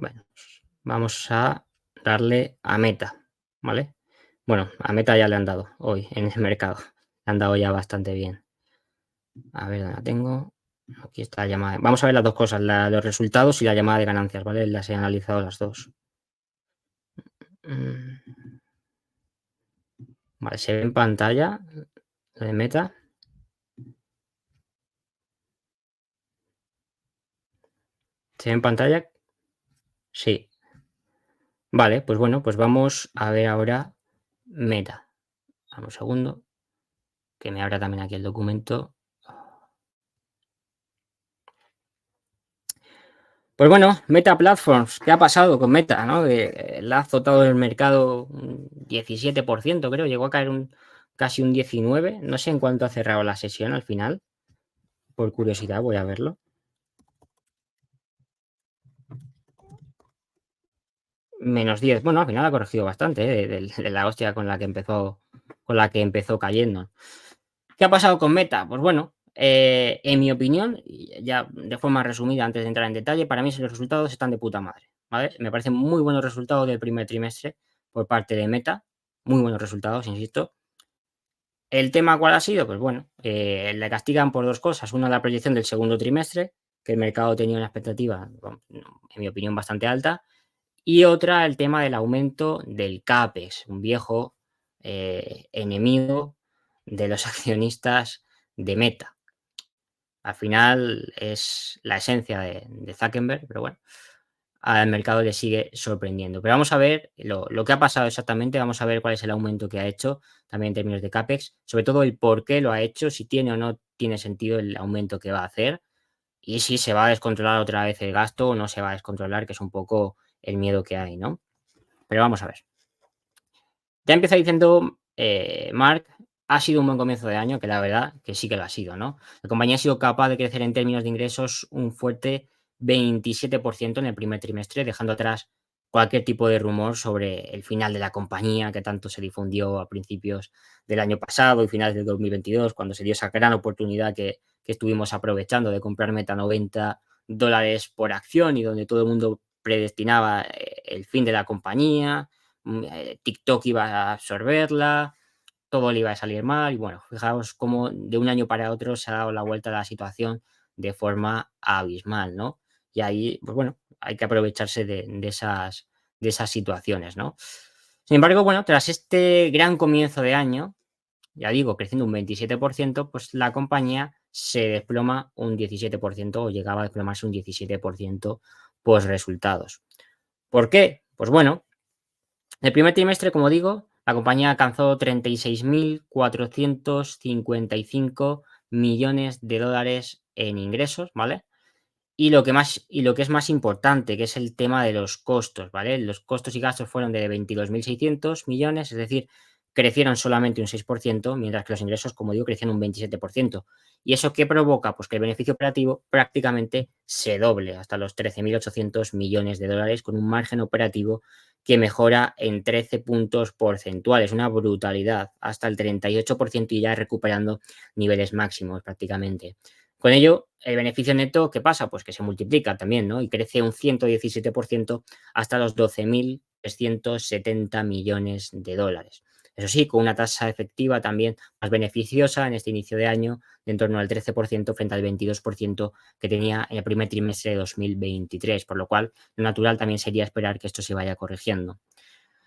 Bueno, vamos a darle a Meta, ¿vale? Bueno, a Meta ya le han dado hoy en el mercado. Le han dado ya bastante bien. A ver, ¿dónde la tengo? Aquí está la llamada. Vamos a ver las dos cosas, los resultados y la llamada de ganancias, ¿vale? Las he analizado las dos. Vale, se ve en pantalla lo de Meta. ¿Se ve en pantalla? Sí. Vale, pues bueno, pues vamos a ver ahora Meta. Dame un segundo, que me abra también aquí el documento. Pues bueno, Meta Platforms, ¿qué ha pasado con Meta? ¿No? La ha azotado el mercado un 17%, creo, llegó a caer casi un 19%. No sé en cuánto ha cerrado la sesión al final. Por curiosidad, voy a verlo. -10. Bueno, al final ha corregido bastante, de la hostia con la que empezó cayendo. ¿Qué ha pasado con Meta? Pues bueno, en mi opinión, y ya de forma resumida antes de entrar en detalle, para mí los resultados están de puta madre, ¿vale? Me parecen muy buenos resultados del primer trimestre por parte de Meta, muy buenos resultados, insisto. ¿El tema cuál ha sido? Pues bueno, le castigan por dos cosas. Una, la proyección del segundo trimestre, que el mercado tenía una expectativa, bueno, en mi opinión, bastante alta. Y otra, el tema del aumento del CAPEX, un viejo enemigo de los accionistas de Meta. Al final es la esencia de Zuckerberg, pero bueno, al mercado le sigue sorprendiendo. Pero vamos a ver lo que ha pasado exactamente, vamos a ver cuál es el aumento que ha hecho, también en términos de CAPEX, sobre todo el por qué lo ha hecho, si tiene o no tiene sentido el aumento que va a hacer y si se va a descontrolar otra vez el gasto o no se va a descontrolar, que es un poco el miedo que hay, ¿no? Pero vamos a ver. Ya empieza diciendo, Mark, ha sido un buen comienzo de año, que la verdad que sí que lo ha sido, ¿no? La compañía ha sido capaz de crecer en términos de ingresos un fuerte 27% en el primer trimestre, dejando atrás cualquier tipo de rumor sobre el final de la compañía que tanto se difundió a principios del año pasado y finales del 2022, cuando se dio esa gran oportunidad que estuvimos aprovechando de comprar Meta a $90 por acción y donde todo el mundo predestinaba el fin de la compañía. TikTok iba a absorberla, todo le iba a salir mal y bueno, fijaos cómo de un año para otro se ha dado la vuelta a la situación de forma abismal, ¿no? Y ahí, pues bueno, hay que aprovecharse de esas situaciones, ¿no? Sin embargo, bueno, tras este gran comienzo de año, ya digo, creciendo un 27%, pues la compañía se desploma un 17% o llegaba a desplomarse un 17% pues resultados. ¿Por qué? Pues bueno, el primer trimestre, como digo, la compañía alcanzó 36.455 millones de dólares en ingresos, ¿vale? Y lo que es más importante, que es el tema de los costos, ¿vale? Los costos y gastos fueron de 22.600 millones, es decir, crecieron solamente un 6%, mientras que los ingresos, como digo, crecieron un 27%. ¿Y eso qué provoca? Pues que el beneficio operativo prácticamente se doble hasta los 13.800 millones de dólares, con un margen operativo que mejora en 13 puntos porcentuales, una brutalidad, hasta el 38% y ya recuperando niveles máximos prácticamente. Con ello, el beneficio neto, ¿qué pasa? Pues que se multiplica también, ¿no? Y crece un 117% hasta los 12.370 millones de dólares. Eso sí, con una tasa efectiva también más beneficiosa en este inicio de año, de en torno al 13% frente al 22% que tenía en el primer trimestre de 2023, por lo cual lo natural también sería esperar que esto se vaya corrigiendo.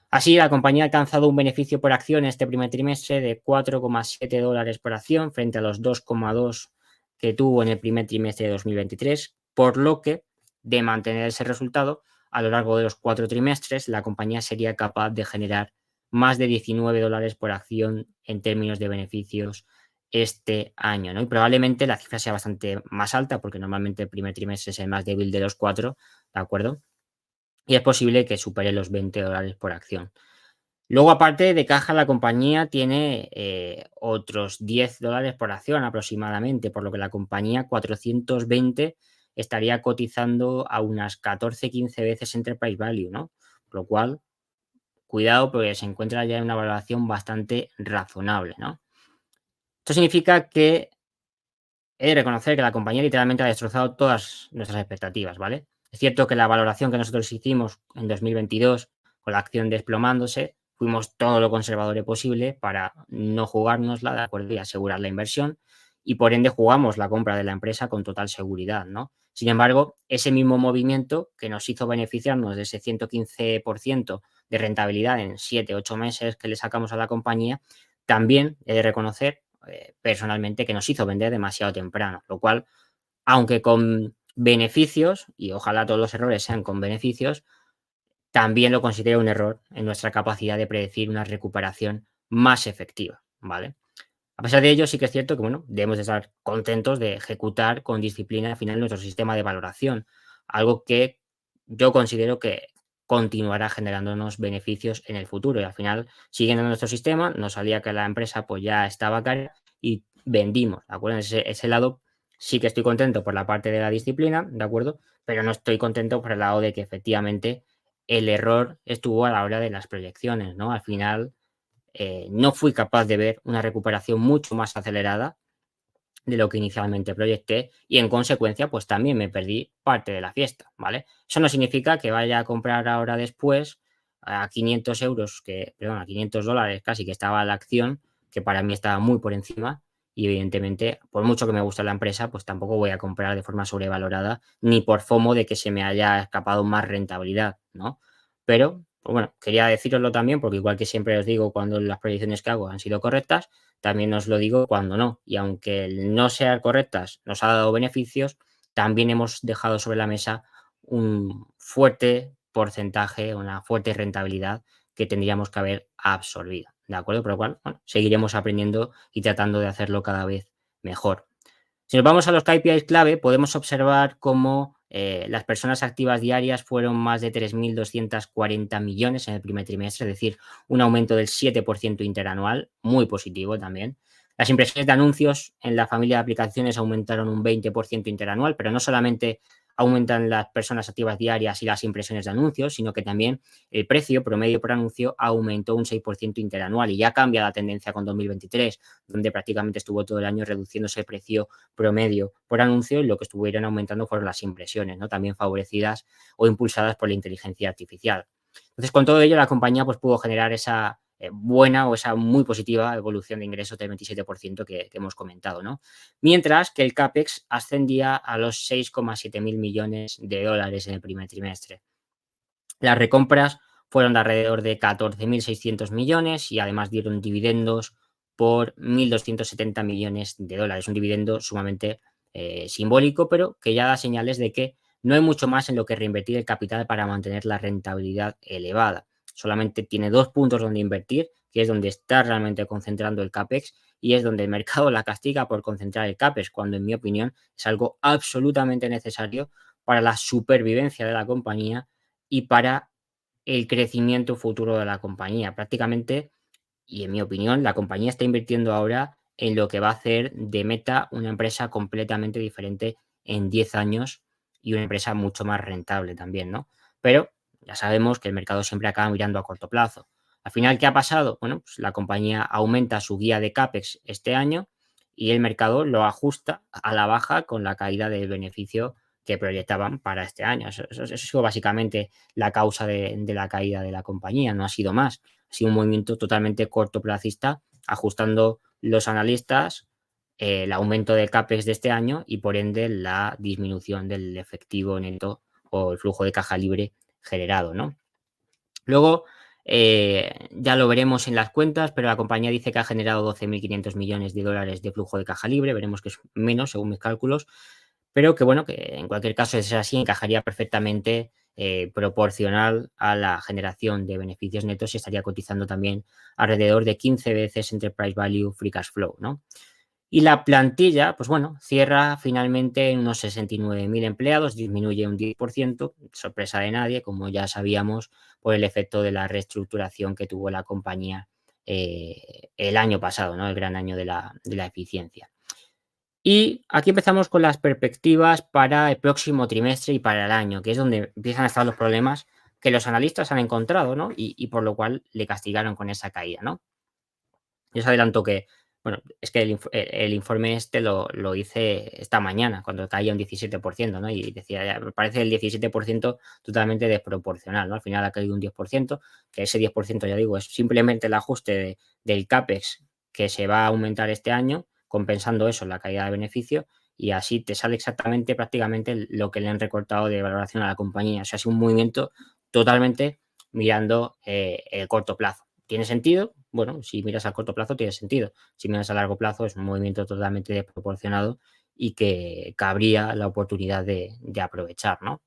Así, la compañía ha alcanzado un beneficio por acción en este primer trimestre de $4,7 por acción frente a los 2,2 que tuvo en el primer trimestre de 2023, por lo que, de mantener ese resultado, a lo largo de los 4 trimestres, la compañía sería capaz de generar más de $19 por acción en términos de beneficios este año, ¿no? Y probablemente la cifra sea bastante más alta, porque normalmente el primer trimestre es el más débil de los 4, ¿de acuerdo? Y es posible que supere los $20 por acción. Luego, aparte de caja, la compañía tiene otros $10 por acción aproximadamente, por lo que la compañía 420 estaría cotizando a unas 14-15 veces Enterprise Value, ¿no? Por lo cual, cuidado, porque se encuentra ya en una valoración bastante razonable, ¿no? Esto significa que he de reconocer que la compañía literalmente ha destrozado todas nuestras expectativas, ¿vale? Es cierto que la valoración que nosotros hicimos en 2022, con la acción desplomándose, fuimos todo lo conservadores posible para no jugárnosla, ¿de acuerdo? Y asegurar la inversión, y por ende jugamos la compra de la empresa con total seguridad, ¿no? Sin embargo, ese mismo movimiento que nos hizo beneficiarnos de ese 115% de rentabilidad en 7, 8 meses que le sacamos a la compañía, también he de reconocer personalmente que nos hizo vender demasiado temprano, lo cual, aunque con beneficios, y ojalá todos los errores sean con beneficios, también lo considero un error en nuestra capacidad de predecir una recuperación más efectiva, ¿vale? A pesar de ello, sí que es cierto que, bueno, debemos de estar contentos de ejecutar con disciplina al final nuestro sistema de valoración, algo que yo considero que continuará generándonos beneficios en el futuro. Y al final, siguiendo nuestro sistema, nos salía que la empresa pues ya estaba cara y vendimos, ¿de acuerdo? En ese lado sí que estoy contento por la parte de la disciplina, ¿de acuerdo? Pero no estoy contento por el lado de que efectivamente el error estuvo a la hora de las proyecciones, ¿no? Al final no fui capaz de ver una recuperación mucho más acelerada de lo que inicialmente proyecté y en consecuencia pues también me perdí parte de la fiesta, ¿vale? Eso no significa que vaya a comprar ahora después a 500 euros, perdón, a 500 dólares casi que estaba la acción, que para mí estaba muy por encima y evidentemente por mucho que me guste la empresa pues tampoco voy a comprar de forma sobrevalorada ni por FOMO de que se me haya escapado más rentabilidad, ¿no? Pero, pues bueno, quería decíroslo también porque igual que siempre os digo cuando las proyecciones que hago han sido correctas, también os lo digo cuando no. Y aunque el no ser correctas nos ha dado beneficios, también hemos dejado sobre la mesa un fuerte porcentaje, una fuerte rentabilidad que tendríamos que haber absorbido. ¿De acuerdo? Por lo cual, bueno, seguiremos aprendiendo y tratando de hacerlo cada vez mejor. Si nos vamos a los KPIs clave, podemos observar cómo las personas activas diarias fueron más de 3.240 millones en el primer trimestre, es decir, un aumento del 7% interanual, muy positivo también. Las impresiones de anuncios en la familia de aplicaciones aumentaron un 20% interanual, pero no solamente aumentan las personas activas diarias y las impresiones de anuncios, sino que también el precio promedio por anuncio aumentó un 6% interanual y ya cambia la tendencia con 2023, donde prácticamente estuvo todo el año reduciéndose el precio promedio por anuncio y lo que estuvieron aumentando fueron las impresiones, ¿no? También favorecidas o impulsadas por la inteligencia artificial. Entonces, con todo ello, la compañía pues, pudo generar esa buena o esa muy positiva evolución de ingresos del 27% que hemos comentado, ¿no? Mientras que el CAPEX ascendía a los 6,7 mil millones de dólares en el primer trimestre. Las recompras fueron de alrededor de 14.600 millones y además dieron dividendos por 1.270 millones de dólares. Un dividendo sumamente simbólico, pero que ya da señales de que no hay mucho más en lo que reinvertir el capital para mantener la rentabilidad elevada. Solamente tiene dos puntos donde invertir, que es donde está realmente concentrando el CAPEX y es donde el mercado la castiga por concentrar el CAPEX, cuando en mi opinión es algo absolutamente necesario para la supervivencia de la compañía y para el crecimiento futuro de la compañía. Prácticamente, y en mi opinión, la compañía está invirtiendo ahora en lo que va a hacer de Meta una empresa completamente diferente en 10 años y una empresa mucho más rentable también, ¿no? Pero ya sabemos que el mercado siempre acaba mirando a corto plazo. Al final, ¿qué ha pasado? Bueno, pues la compañía aumenta su guía de CAPEX este año y el mercado lo ajusta a la baja con la caída del beneficio que proyectaban para este año. Eso ha sido básicamente la causa de la caída de la compañía, no ha sido más. Ha sido un movimiento totalmente cortoplacista, ajustando los analistas el aumento de CAPEX de este año y por ende la disminución del efectivo neto o el flujo de caja libre generado, ¿no? Luego, ya lo veremos en las cuentas, pero la compañía dice que ha generado 12.500 millones de dólares de flujo de caja libre, veremos que es menos según mis cálculos, pero que bueno, que en cualquier caso, de ser así, encajaría perfectamente proporcional a la generación de beneficios netos y estaría cotizando también alrededor de 15 veces Enterprise Value Free Cash Flow, ¿no? Y la plantilla, pues bueno, cierra finalmente en unos 69.000 empleados, disminuye un 10%, sorpresa de nadie, como ya sabíamos, por el efecto de la reestructuración que tuvo la compañía el año pasado, ¿no? El gran año de la eficiencia. Y aquí empezamos con las perspectivas para el próximo trimestre y para el año, que es donde empiezan a estar los problemas que los analistas han encontrado, ¿no? Y por lo cual le castigaron con esa caída, ¿no? Yo os adelanto que Bueno, es que el informe este lo hice esta mañana, cuando caía un 17%, ¿no? Y decía, ya, me parece el 17% totalmente desproporcional, ¿no? Al final ha caído un 10%, que ese 10%, ya digo, es simplemente el ajuste del CAPEX que se va a aumentar este año, compensando eso, la caída de beneficio, y así te sale exactamente, prácticamente, lo que le han recortado de valoración a la compañía. O sea, es un movimiento totalmente mirando el corto plazo. ¿Tiene sentido? Bueno, si miras a corto plazo, tiene sentido. Si miras a largo plazo, es un movimiento totalmente desproporcionado y que cabría la oportunidad de aprovechar, ¿no?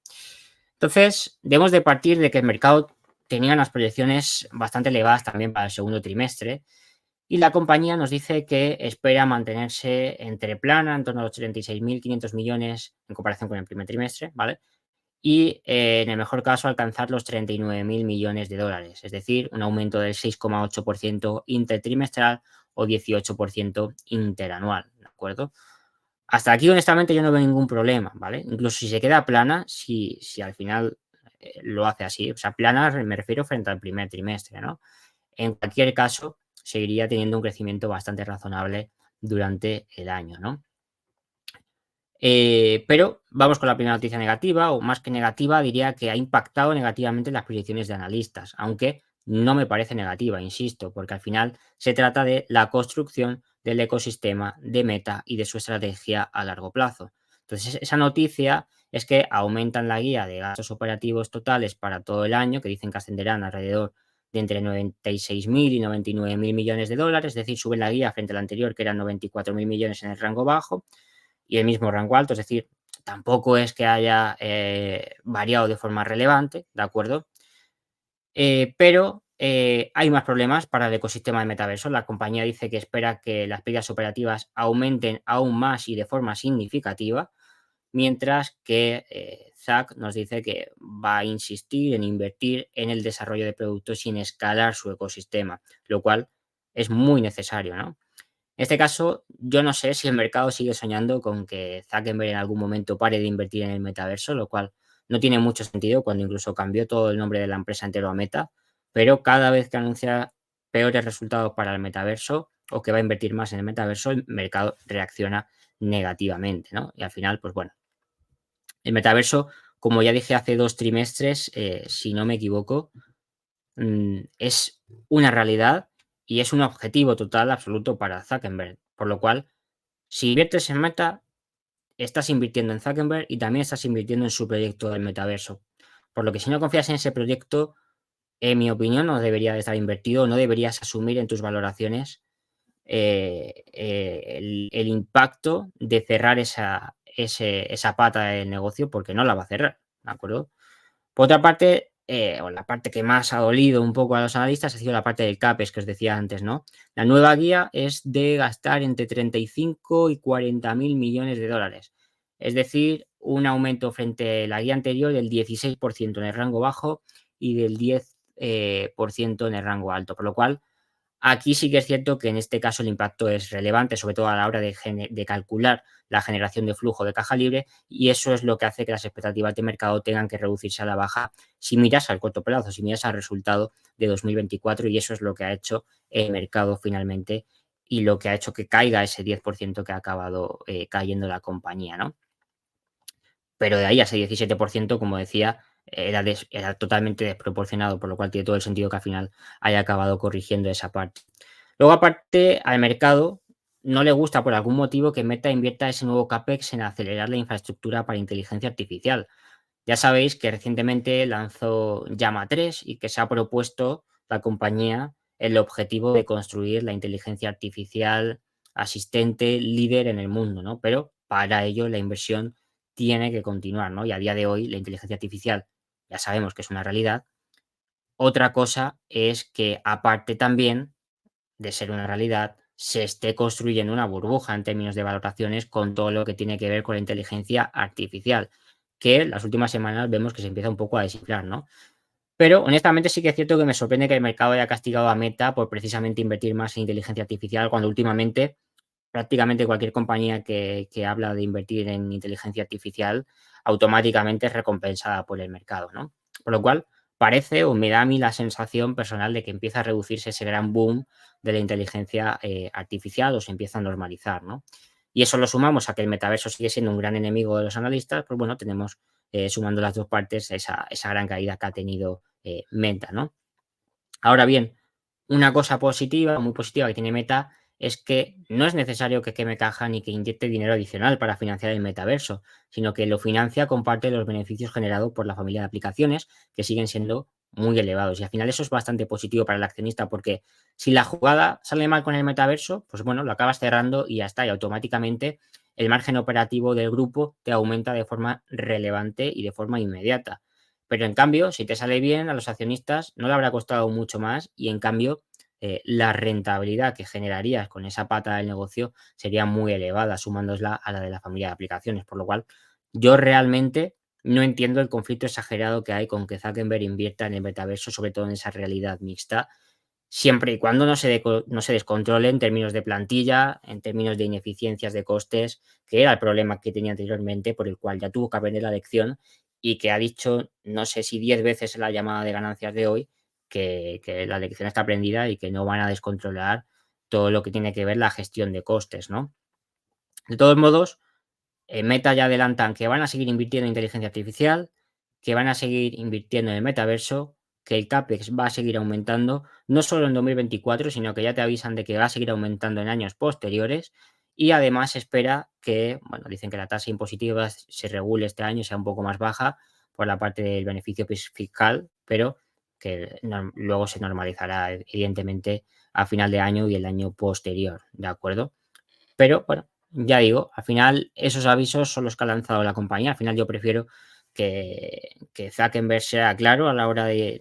Entonces, debemos de partir de que el mercado tenía unas proyecciones bastante elevadas también para el segundo trimestre y la compañía nos dice que espera mantenerse entre plana, en torno a los 36.500 millones en comparación con el primer trimestre, ¿vale? Y, en el mejor caso, alcanzar los 39.000 millones de dólares, es decir, un aumento del 6,8% intertrimestral o 18% interanual, ¿de acuerdo? Hasta aquí, honestamente, yo no veo ningún problema, ¿vale? Incluso si se queda plana, si al final, lo hace así, o sea, plana me refiero frente al primer trimestre, ¿no? En cualquier caso, seguiría teniendo un crecimiento bastante razonable durante el año, ¿no? Pero vamos con la primera noticia negativa, o más que negativa, diría que ha impactado negativamente las proyecciones de analistas, aunque no me parece negativa, insisto, porque al final se trata de la construcción del ecosistema de Meta y de su estrategia a largo plazo. Entonces, esa noticia es que aumentan la guía de gastos operativos totales para todo el año, que dicen que ascenderán alrededor de entre 96.000 y 99.000 millones de dólares, es decir, suben la guía frente a la anterior, que eran 94.000 millones en el rango bajo, y el mismo rango alto, es decir, tampoco es que haya variado de forma relevante, ¿de acuerdo? Pero hay más problemas para el ecosistema de metaverso. La compañía dice que espera que las pérdidas operativas aumenten aún más y de forma significativa, mientras que Zack nos dice que va a insistir en invertir en el desarrollo de productos sin escalar su ecosistema, lo cual es muy necesario, ¿no? En este caso, yo no sé si el mercado sigue soñando con que Zuckerberg en algún momento pare de invertir en el metaverso, lo cual no tiene mucho sentido cuando incluso cambió todo el nombre de la empresa entero a Meta, pero cada vez que anuncia peores resultados para el metaverso o que va a invertir más en el metaverso, el mercado reacciona negativamente, ¿no? Y al final, pues bueno, el metaverso, como ya dije hace 2 trimestres, si no me equivoco, es una realidad y es un objetivo total absoluto para Zuckerberg. Por lo cual, si inviertes en Meta, estás invirtiendo en Zuckerberg y también estás invirtiendo en su proyecto del metaverso. Por lo que si no confías en ese proyecto, en mi opinión, no debería de estar invertido, no deberías asumir en tus valoraciones el impacto de cerrar esa pata del negocio porque no la va a cerrar, ¿de acuerdo? Por otra parte, o la parte que más ha dolido un poco a los analistas ha sido la parte del CAPEX que os decía antes, ¿no? La nueva guía es de gastar entre 35 y 40.000 millones de dólares. Es decir, un aumento frente a la guía anterior del 16% en el rango bajo y del 10% en el rango alto. Por lo cual, aquí sí que es cierto que en este caso el impacto es relevante, sobre todo a la hora de calcular la generación de flujo de caja libre, y eso es lo que hace que las expectativas de mercado tengan que reducirse a la baja si miras al corto plazo, si miras al resultado de 2024, y eso es lo que ha hecho el mercado finalmente y lo que ha hecho que caiga ese 10% que ha acabado cayendo la compañía, ¿no? Pero de ahí a ese 17%, como decía, era totalmente desproporcionado, por lo cual tiene todo el sentido que al final haya acabado corrigiendo esa parte. Luego, aparte, al mercado no le gusta por algún motivo que Meta invierta ese nuevo CAPEX en acelerar la infraestructura para inteligencia artificial. Ya sabéis que recientemente lanzó Llama 3 y que se ha propuesto la compañía el objetivo de construir la inteligencia artificial asistente líder en el mundo, ¿no? Pero para ello la inversión tiene que continuar, ¿no? Y a día de hoy la inteligencia artificial ya sabemos que es una realidad. Otra cosa es que aparte también de ser una realidad, se esté construyendo una burbuja en términos de valoraciones con todo lo que tiene que ver con la inteligencia artificial, que las últimas semanas vemos que se empieza un poco a desinflar, ¿no? Pero honestamente sí que es cierto que me sorprende que el mercado haya castigado a Meta por precisamente invertir más en inteligencia artificial cuando últimamente prácticamente cualquier compañía que habla de invertir en inteligencia artificial automáticamente es recompensada por el mercado, ¿no? Por lo cual, parece o me da a mí la sensación personal de que empieza a reducirse ese gran boom de la inteligencia artificial o se empieza a normalizar, ¿no? Y eso lo sumamos a que el metaverso sigue siendo un gran enemigo de los analistas, pues bueno, tenemos sumando las dos partes esa gran caída que ha tenido Meta, ¿no? Ahora bien, una cosa positiva, muy positiva que tiene Meta es que no es necesario que queme caja ni que inyecte dinero adicional para financiar el metaverso, sino que lo financia con parte de los beneficios generados por la familia de aplicaciones que siguen siendo muy elevados. Y al final eso es bastante positivo para el accionista porque si la jugada sale mal con el metaverso, pues bueno, lo acabas cerrando y ya está. Y automáticamente el margen operativo del grupo te aumenta de forma relevante y de forma inmediata. Pero en cambio, si te sale bien, a los accionistas no le habrá costado mucho más y en cambio la rentabilidad que generarías con esa pata del negocio sería muy elevada, sumándosla a la de la familia de aplicaciones. Por lo cual, yo realmente no entiendo el conflicto exagerado que hay con que Zuckerberg invierta en el metaverso, sobre todo en esa realidad mixta, siempre y cuando no se descontrole en términos de plantilla, en términos de ineficiencias de costes, que era el problema que tenía anteriormente, por el cual ya tuvo que aprender la lección y que ha dicho, no sé si 10 veces en la llamada de ganancias de hoy, que la lección está aprendida y que no van a descontrolar todo lo que tiene que ver la gestión de costes, ¿no? De todos modos, en Meta ya adelantan que van a seguir invirtiendo en inteligencia artificial, que van a seguir invirtiendo en el metaverso, que el CAPEX va a seguir aumentando, no solo en 2024, sino que ya te avisan de que va a seguir aumentando en años posteriores. Y además se espera que, bueno, dicen que la tasa impositiva se regule este año, sea un poco más baja por la parte del beneficio fiscal, pero que luego se normalizará, evidentemente, a final de año y el año posterior, ¿de acuerdo? Pero bueno, ya digo, al final esos avisos son los que ha lanzado la compañía. Al final yo prefiero que Zuckerberg sea claro a la hora de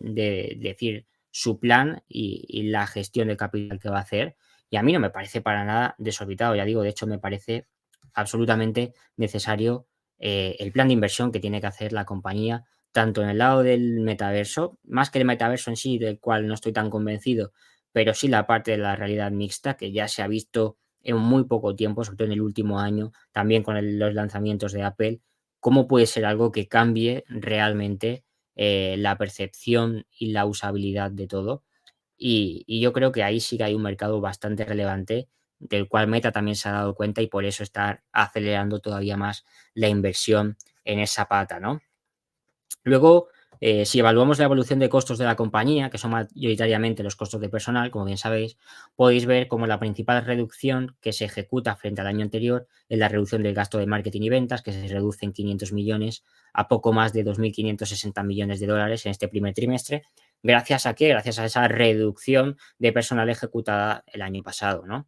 decir su plan y la gestión de capital que va a hacer. Y a mí no me parece para nada desorbitado, ya digo, de hecho me parece absolutamente necesario el plan de inversión que tiene que hacer la compañía, tanto en el lado del metaverso, más que el metaverso en sí, del cual no estoy tan convencido, pero sí la parte de la realidad mixta, que ya se ha visto en muy poco tiempo, sobre todo en el último año, también con los lanzamientos de Apple, cómo puede ser algo que cambie realmente la percepción y la usabilidad de todo. Y yo creo que ahí sí que hay un mercado bastante relevante del cual Meta también se ha dado cuenta y por eso está acelerando todavía más la inversión en esa pata, ¿no? Luego, si evaluamos la evolución de costos de la compañía, que son mayoritariamente los costos de personal, como bien sabéis, podéis ver como la principal reducción que se ejecuta frente al año anterior es la reducción del gasto de marketing y ventas, que se reduce en 500 millones a poco más de 2.560 millones de dólares en este primer trimestre. ¿Gracias a qué? Gracias a esa reducción de personal ejecutada el año pasado, ¿no?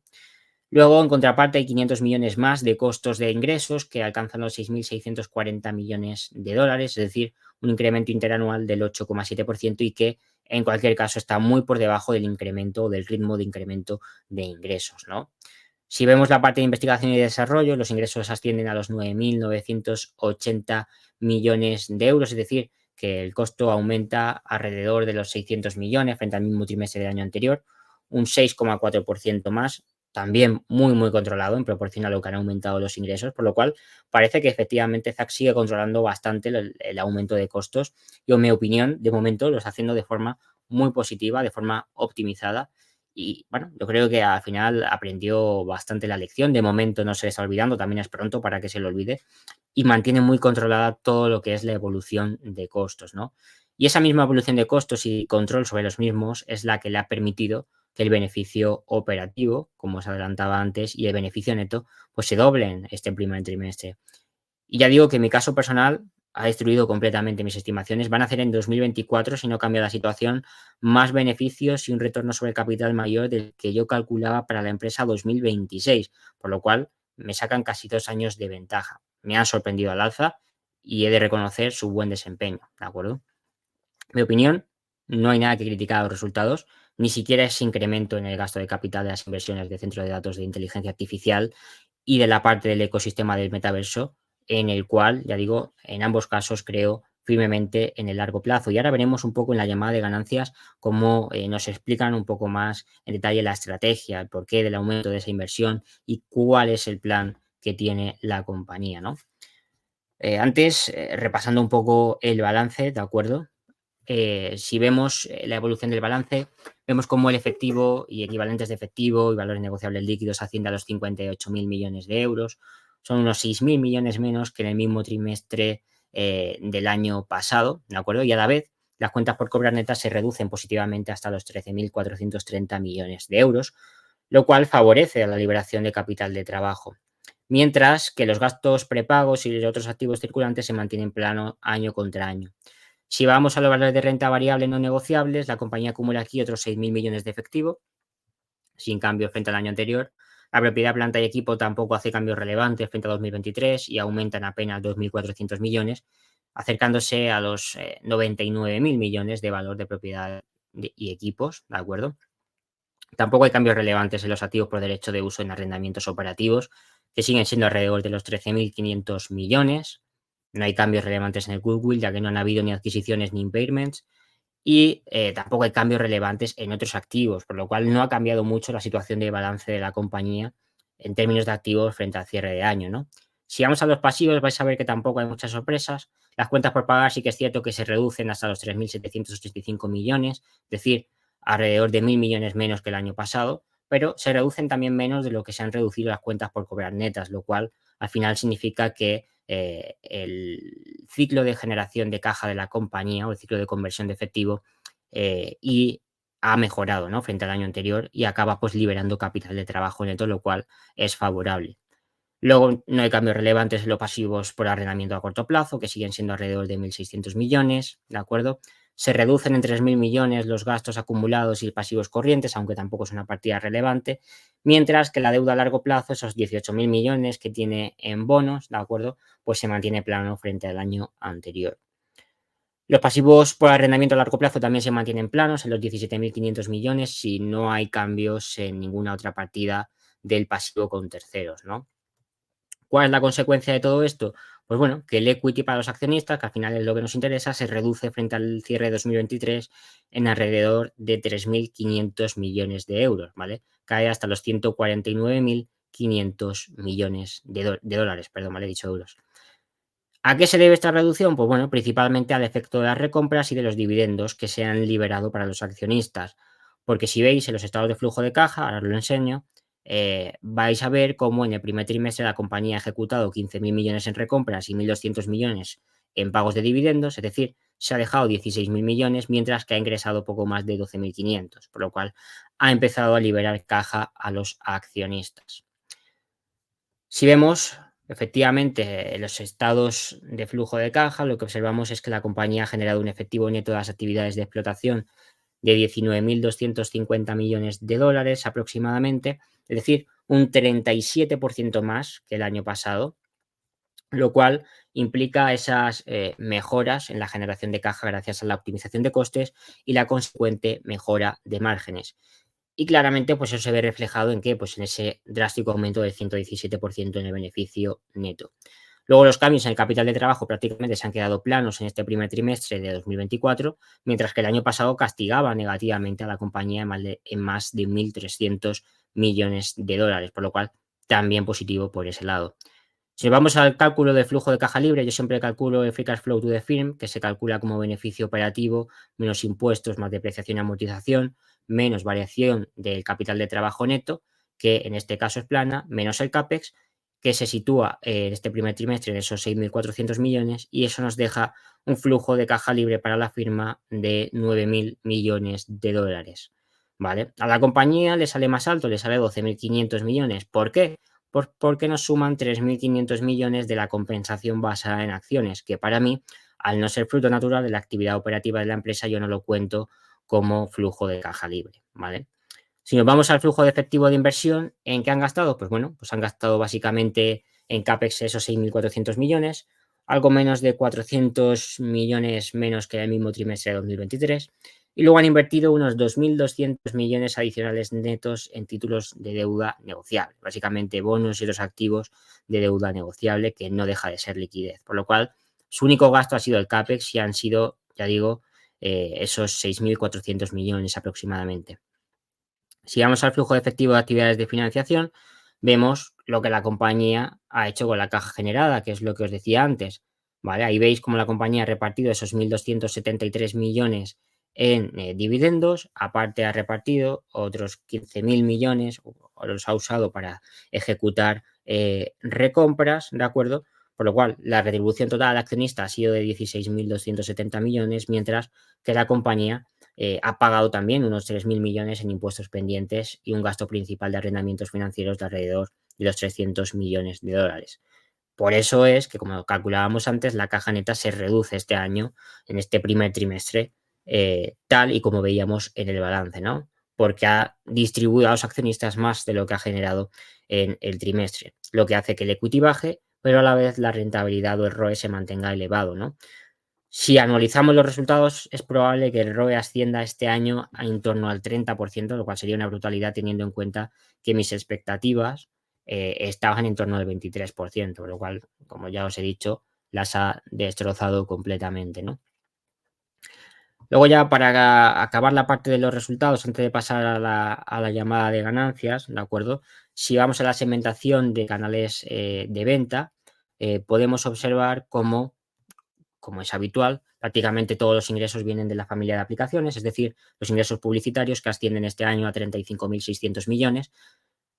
Luego, en contraparte, hay 500 millones más de costos de ingresos que alcanzan los 6.640 millones de dólares, es decir, un incremento interanual del 8,7% y que en cualquier caso está muy por debajo del incremento, del ritmo de incremento de ingresos, ¿no? Si vemos la parte de investigación y desarrollo, los ingresos ascienden a los 9.980 millones de euros, es decir, que el costo aumenta alrededor de los 600 millones frente al mismo trimestre del año anterior, un 6,4% más, también muy, muy controlado en proporción a lo que han aumentado los ingresos, por lo cual parece que efectivamente ZAC sigue controlando bastante el aumento de costos y, en mi opinión, de momento lo está haciendo de forma muy positiva, de forma optimizada y bueno, yo creo que al final aprendió bastante la lección. De momento no se le está olvidando, también es pronto para que se lo olvide. Y mantiene muy controlada todo lo que es la evolución de costos, ¿no? Y esa misma evolución de costos y control sobre los mismos es la que le ha permitido que el beneficio operativo, como os adelantaba antes, y el beneficio neto, pues se doblen este primer trimestre. Y ya digo que en mi caso personal ha destruido completamente mis estimaciones. Van a hacer en 2024, si no cambia la situación, más beneficios y un retorno sobre el capital mayor del que yo calculaba para la empresa 2026, por lo cual me sacan casi 2 años de ventaja. Me han sorprendido al alza y he de reconocer su buen desempeño, ¿de acuerdo? Mi opinión, no hay nada que criticar a los resultados, ni siquiera ese incremento en el gasto de capital de las inversiones de centro de datos de inteligencia artificial y de la parte del ecosistema del metaverso, en el cual, ya digo, en ambos casos creo firmemente en el largo plazo. Y ahora veremos un poco en la llamada de ganancias cómo nos explican un poco más en detalle la estrategia, el porqué del aumento de esa inversión y cuál es el plan que tiene la compañía, ¿no? Antes, repasando un poco el balance, ¿de acuerdo? si vemos la evolución del balance, vemos cómo el efectivo y equivalentes de efectivo y valores negociables líquidos asciende a los 58.000 millones de euros. Son unos 6.000 millones menos que en el mismo trimestre del año pasado, ¿de acuerdo? Y a la vez, las cuentas por cobrar netas se reducen positivamente hasta los 13.430 millones de euros, lo cual favorece a la liberación de capital de trabajo. Mientras que los gastos prepagos y los otros activos circulantes se mantienen plano año contra año. Si vamos a los valores de renta variable no negociables, la compañía acumula aquí otros 6.000 millones de efectivo, sin cambios frente al año anterior. La propiedad, planta y equipo tampoco hace cambios relevantes frente a 2023 y aumentan apenas 2.400 millones, acercándose a los 99.000 millones de valor de propiedad y equipos, ¿de acuerdo? Tampoco hay cambios relevantes en los activos por derecho de uso en arrendamientos operativos, que siguen siendo alrededor de los 13.500 millones. No hay cambios relevantes en el goodwill, ya que no han habido ni adquisiciones ni impairments. Y tampoco hay cambios relevantes en otros activos, por lo cual no ha cambiado mucho la situación de balance de la compañía en términos de activos frente al cierre de año, ¿no? Si vamos a los pasivos, vais a ver que tampoco hay muchas sorpresas. Las cuentas por pagar sí que es cierto que se reducen hasta los 3.785 millones, es decir, alrededor de 1.000 millones menos que el año pasado, pero se reducen también menos de lo que se han reducido las cuentas por cobrar netas, lo cual al final significa que el ciclo de generación de caja de la compañía o el ciclo de conversión de efectivo y ha mejorado, ¿no? Frente al año anterior y acaba pues liberando capital de trabajo neto, lo cual es favorable. Luego no hay cambios relevantes en los pasivos por arrendamiento a corto plazo, que siguen siendo alrededor de 1.600 millones, ¿de acuerdo? Se reducen en 3.000 millones los gastos acumulados y pasivos corrientes, aunque tampoco es una partida relevante, mientras que la deuda a largo plazo, esos 18.000 millones que tiene en bonos, ¿de acuerdo? Pues se mantiene plano frente al año anterior. Los pasivos por arrendamiento a largo plazo también se mantienen planos en los 17.500 millones si no hay cambios en ninguna otra partida del pasivo con terceros, ¿no? ¿Cuál es la consecuencia de todo esto? Pues bueno, que el equity para los accionistas, que al final es lo que nos interesa, se reduce frente al cierre de 2023 en alrededor de 3.500 millones de euros, ¿vale? Cae hasta los 149.500 millones de dólares, perdón, mal he dicho euros. ¿A qué se debe esta reducción? Pues bueno, principalmente al efecto de las recompras y de los dividendos que se han liberado para los accionistas. Porque si veis en los estados de flujo de caja, ahora os lo enseño, vais a ver cómo en el primer trimestre la compañía ha ejecutado 15.000 millones en recompras y 1.200 millones en pagos de dividendos, es decir, se ha dejado 16.000 millones, mientras que ha ingresado poco más de 12.500, por lo cual ha empezado a liberar caja a los accionistas. Si vemos, efectivamente, en los estados de flujo de caja, lo que observamos es que la compañía ha generado un efectivo neto de las actividades de explotación de 19.250 millones de dólares aproximadamente, es decir, un 37% más que el año pasado, lo cual implica esas mejoras en la generación de caja gracias a la optimización de costes y la consecuente mejora de márgenes. Y claramente, pues eso se ve reflejado en qué, pues en ese drástico aumento del 117% en el beneficio neto. Luego los cambios en el capital de trabajo prácticamente se han quedado planos en este primer trimestre de 2024, mientras que el año pasado castigaba negativamente a la compañía en más de 1.300 millones de dólares, por lo cual también positivo por ese lado. Si vamos al cálculo de flujo de caja libre, yo siempre calculo el free cash flow to the firm, que se calcula como beneficio operativo, menos impuestos, más depreciación y amortización, menos variación del capital de trabajo neto, que en este caso es plana, menos el CAPEX, que se sitúa en este primer trimestre en esos 6.400 millones, y eso nos deja un flujo de caja libre para la firma de 9.000 millones de dólares. ¿Vale? A la compañía le sale más alto, le sale 12.500 millones. ¿Por qué? Porque nos suman 3.500 millones de la compensación basada en acciones, que para mí, al no ser fruto natural de la actividad operativa de la empresa, yo no lo cuento como flujo de caja libre, ¿vale? Si nos vamos al flujo de efectivo de inversión, ¿en qué han gastado? Pues bueno, pues han gastado básicamente en CAPEX esos 6.400 millones, algo menos de 400 millones menos que el mismo trimestre de 2023, y luego han invertido unos 2.200 millones adicionales netos en títulos de deuda negociable, básicamente bonos y otros activos de deuda negociable que no deja de ser liquidez, por lo cual su único gasto ha sido el CAPEX y han sido, ya digo, esos 6.400 millones aproximadamente. Si vamos al flujo de efectivo de actividades de financiación, vemos lo que la compañía ha hecho con la caja generada, que es lo que os decía antes. ¿vale? Ahí veis cómo la compañía ha repartido esos 1.273 millones en dividendos, aparte ha repartido otros 15.000 millones o los ha usado para ejecutar recompras, ¿de acuerdo? Por lo cual, la retribución total al accionista ha sido de 16.270 millones, mientras que la compañía ha pagado también unos 3.000 millones en impuestos pendientes y un gasto principal de arrendamientos financieros de alrededor de los 300 millones de dólares. Por eso es que, como calculábamos antes, la caja neta se reduce este año, en este primer trimestre, tal y como veíamos en el balance, ¿no? Porque ha distribuido a los accionistas más de lo que ha generado en el trimestre, lo que hace que el equity baje, pero a la vez la rentabilidad o el ROE se mantenga elevado, ¿no? Si analizamos los resultados, es probable que el ROE ascienda este año a en torno al 30%, lo cual sería una brutalidad teniendo en cuenta que mis expectativas estaban en torno al 23%, lo cual, como ya os he dicho, las ha destrozado completamente, ¿no? Luego ya para acabar la parte de los resultados, antes de pasar a la llamada de ganancias, ¿de acuerdo? Si vamos a la segmentación de canales de venta, podemos observar cómo como es habitual, prácticamente todos los ingresos vienen de la familia de aplicaciones, es decir, los ingresos publicitarios que ascienden este año a 35.600 millones,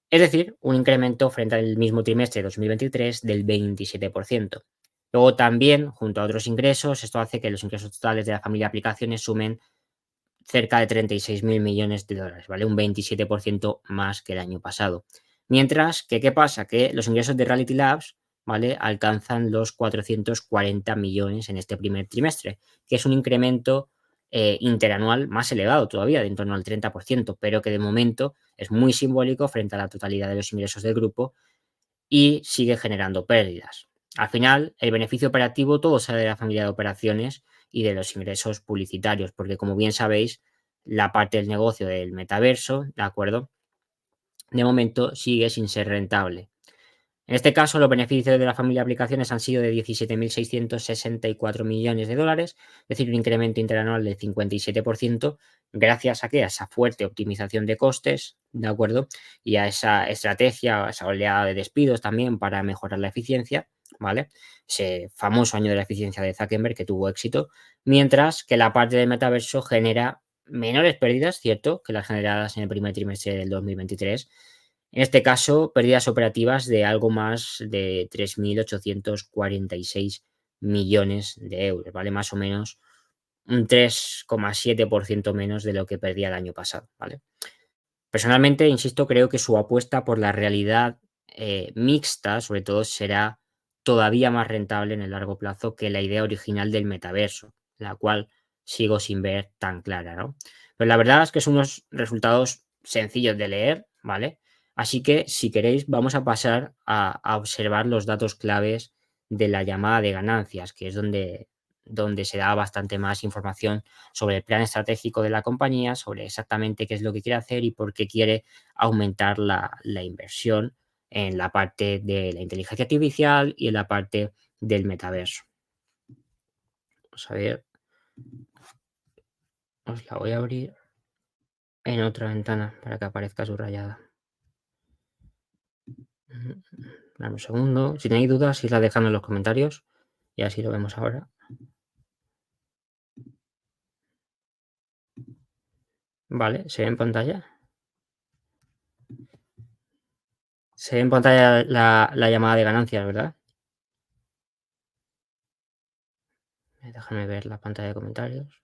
es decir, un incremento frente al mismo trimestre de 2023 del 27%. Luego también, junto a otros ingresos, esto hace que los ingresos totales de la familia de aplicaciones sumen cerca de 36.000 millones de dólares, ¿vale? Un 27% más que el año pasado. Mientras que, ¿qué pasa? Que los ingresos de Reality Labs, ¿vale? Alcanzan los 440 millones en este primer trimestre, que es un incremento interanual más elevado todavía, de en torno al 30%, pero que de momento es muy simbólico frente a la totalidad de los ingresos del grupo y sigue generando pérdidas. Al final, el beneficio operativo todo sale de la familia de operaciones y de los ingresos publicitarios, porque como bien sabéis, la parte del negocio del metaverso, ¿de acuerdo? De momento sigue sin ser rentable. En este caso, los beneficios de la familia de aplicaciones han sido de 17.664 millones de dólares, es decir, un incremento interanual del 57%, gracias a, ¿qué? A esa fuerte optimización de costes, ¿de acuerdo? Y a esa estrategia, a esa oleada de despidos también para mejorar la eficiencia, ¿vale? Ese famoso año de la eficiencia de Zuckerberg que tuvo éxito, mientras que la parte del metaverso genera menores pérdidas, ¿cierto?, que las generadas en el primer trimestre del 2023. En este caso, pérdidas operativas de algo más de 3.846 millones de euros, ¿vale? Más o menos un 3,7% menos de lo que perdía el año pasado, ¿vale? Personalmente, insisto, creo que su apuesta por la realidad mixta, sobre todo, será todavía más rentable en el largo plazo que la idea original del metaverso, la cual sigo sin ver tan clara, ¿no? Pero la verdad es que son unos resultados sencillos de leer, ¿vale? Así que, si queréis, vamos a pasar a observar los datos claves de la llamada de ganancias, que es donde se da bastante más información sobre el plan estratégico de la compañía, sobre exactamente qué es lo que quiere hacer y por qué quiere aumentar la inversión en la parte de la inteligencia artificial y en la parte del metaverso. Vamos a ver, os la voy a abrir en otra ventana para que aparezca subrayada. Dame un segundo. Si tenéis dudas, irla dejando en los comentarios y así lo vemos ahora. Vale, se ve en pantalla. Se ve en pantalla la llamada de ganancias, ¿verdad? Déjame ver la pantalla de comentarios.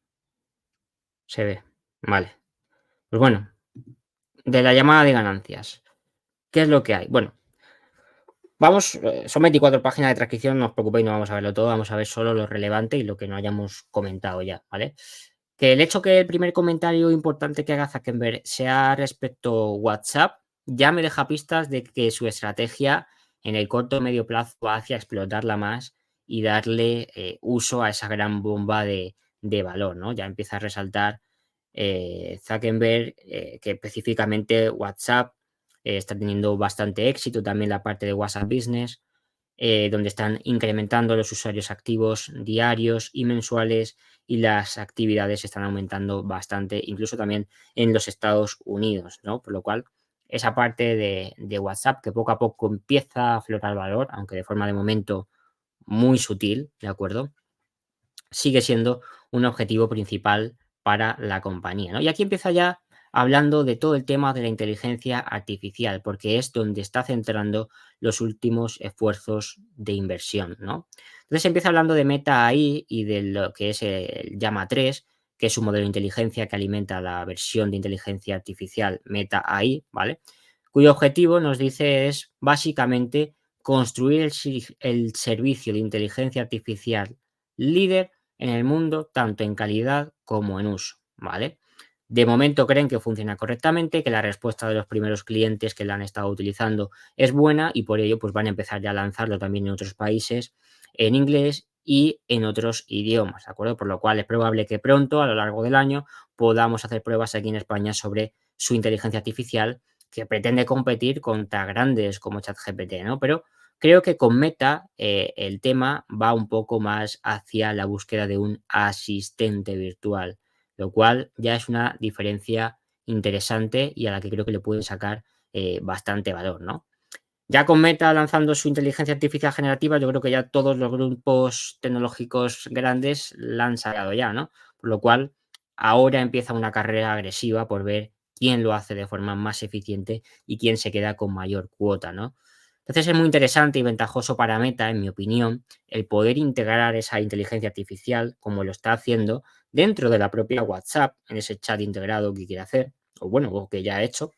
Se ve. Vale. Pues bueno, de la llamada de ganancias. ¿Qué es lo que hay? Bueno, vamos, son 24 páginas de transcripción, no os preocupéis, no vamos a verlo todo, vamos a ver solo lo relevante y lo que no hayamos comentado ya, ¿vale? Que el hecho que el primer comentario importante que haga Zuckerberg sea respecto a WhatsApp, ya me deja pistas de que su estrategia en el corto o medio plazo va hacia explotarla más y darle uso a esa gran bomba de valor, ¿no? Ya empieza a resaltar Zuckerberg que específicamente WhatsApp está teniendo bastante éxito, también la parte de WhatsApp Business, donde están incrementando los usuarios activos diarios y mensuales y las actividades están aumentando bastante, incluso también en los Estados Unidos, ¿no? Por lo cual, esa parte de WhatsApp que poco a poco empieza a aflorar valor, aunque de forma de momento muy sutil, ¿de acuerdo? Sigue siendo un objetivo principal para la compañía, ¿no? Y aquí empieza ya hablando de todo el tema de la inteligencia artificial, porque es donde está centrando los últimos esfuerzos de inversión, ¿no? Entonces empieza hablando de Meta AI y de lo que es el Llama 3, que es un modelo de inteligencia que alimenta la versión de inteligencia artificial Meta AI, ¿vale? Cuyo objetivo nos dice es básicamente construir el servicio de inteligencia artificial líder en el mundo, tanto en calidad como en uso, ¿vale? De momento creen que funciona correctamente, que la respuesta de los primeros clientes que la han estado utilizando es buena y por ello pues van a empezar ya a lanzarlo también en otros países en inglés y en otros idiomas, ¿de acuerdo? Por lo cual es probable que pronto, a lo largo del año, podamos hacer pruebas aquí en España sobre su inteligencia artificial que pretende competir contra grandes como ChatGPT, ¿no? Pero creo que con Meta, el tema va un poco más hacia la búsqueda de un asistente virtual, lo cual ya es una diferencia interesante y a la que creo que le pueden sacar, bastante valor, ¿no? Ya con Meta lanzando su inteligencia artificial generativa, yo creo que ya todos los grupos tecnológicos grandes la han sacado ya, ¿no? Por lo cual, ahora empieza una carrera agresiva por ver quién lo hace de forma más eficiente y quién se queda con mayor cuota, ¿no? Entonces es muy interesante y ventajoso para Meta, en mi opinión, el poder integrar esa inteligencia artificial, como lo está haciendo, dentro de la propia WhatsApp, en ese chat integrado que quiere hacer, o bueno, o que ya ha hecho,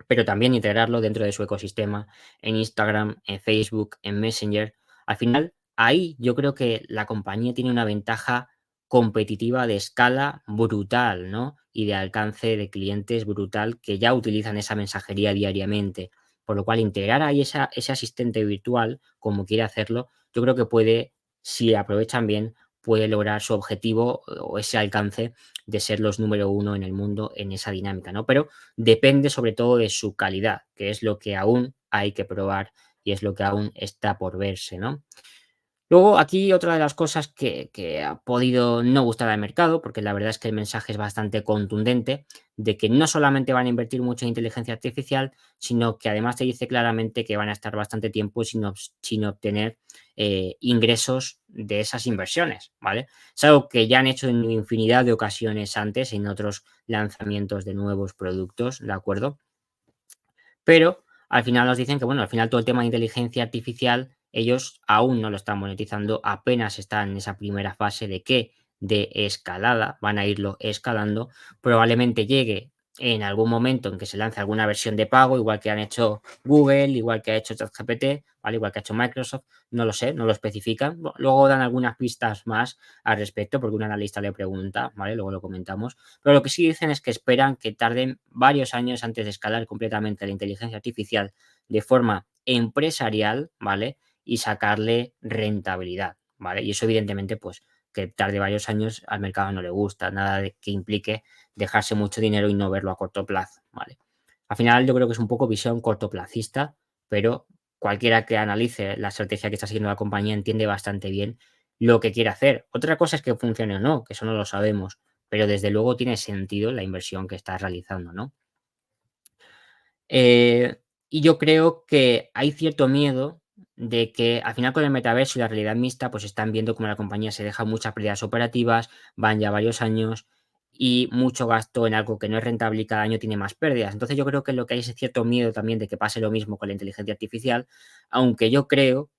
pero también integrarlo dentro de su ecosistema en Instagram, en Facebook, en Messenger. Al final, ahí yo creo que la compañía tiene una ventaja competitiva de escala brutal, ¿no? Y de alcance de clientes brutal que ya utilizan esa mensajería diariamente. Por lo cual, integrar ahí ese asistente virtual, como quiere hacerlo, yo creo que puede, si aprovechan bien, puede lograr su objetivo o ese alcance de ser los número uno en el mundo en esa dinámica, ¿no? Pero depende sobre todo de su calidad, que es lo que aún hay que probar y es lo que aún está por verse, ¿no? Luego, aquí otra de las cosas que ha podido no gustar al mercado, porque la verdad es que el mensaje es bastante contundente, de que no solamente van a invertir mucho en inteligencia artificial, sino que además te dice claramente que van a estar bastante tiempo sin obtener ingresos de esas inversiones, ¿vale? Es algo que ya han hecho en infinidad de ocasiones antes, en otros lanzamientos de nuevos productos, ¿de acuerdo? Pero al final nos dicen que, bueno, al final todo el tema de inteligencia artificial, ellos aún no lo están monetizando, apenas están en esa primera fase de qué, de escalada, van a irlo escalando. Probablemente llegue en algún momento en que se lance alguna versión de pago, igual que han hecho Google, igual que ha hecho ChatGPT, ¿vale? Igual que ha hecho Microsoft, no lo sé, no lo especifican. Luego dan algunas pistas más al respecto, porque un analista le pregunta, ¿vale? Luego lo comentamos. Pero lo que sí dicen es que esperan que tarden varios años antes de escalar completamente la inteligencia artificial de forma empresarial, ¿vale? Y sacarle rentabilidad, ¿vale? Y eso evidentemente, pues, que tarde varios años al mercado no le gusta, nada de que implique dejarse mucho dinero y no verlo a corto plazo, ¿vale? Al final yo creo que es un poco visión cortoplacista, pero cualquiera que analice la estrategia que está siguiendo la compañía entiende bastante bien lo que quiere hacer. Otra cosa es que funcione o no, que eso no lo sabemos, pero desde luego tiene sentido la inversión que estás realizando, ¿no? Y yo creo que hay cierto miedo de que al final con el metaverso y la realidad mixta, pues están viendo cómo la compañía se deja muchas pérdidas operativas, van ya varios años y mucho gasto en algo que no es rentable y cada año tiene más pérdidas. Entonces yo creo que lo que hay es cierto miedo también de que pase lo mismo con la inteligencia artificial, aunque yo creo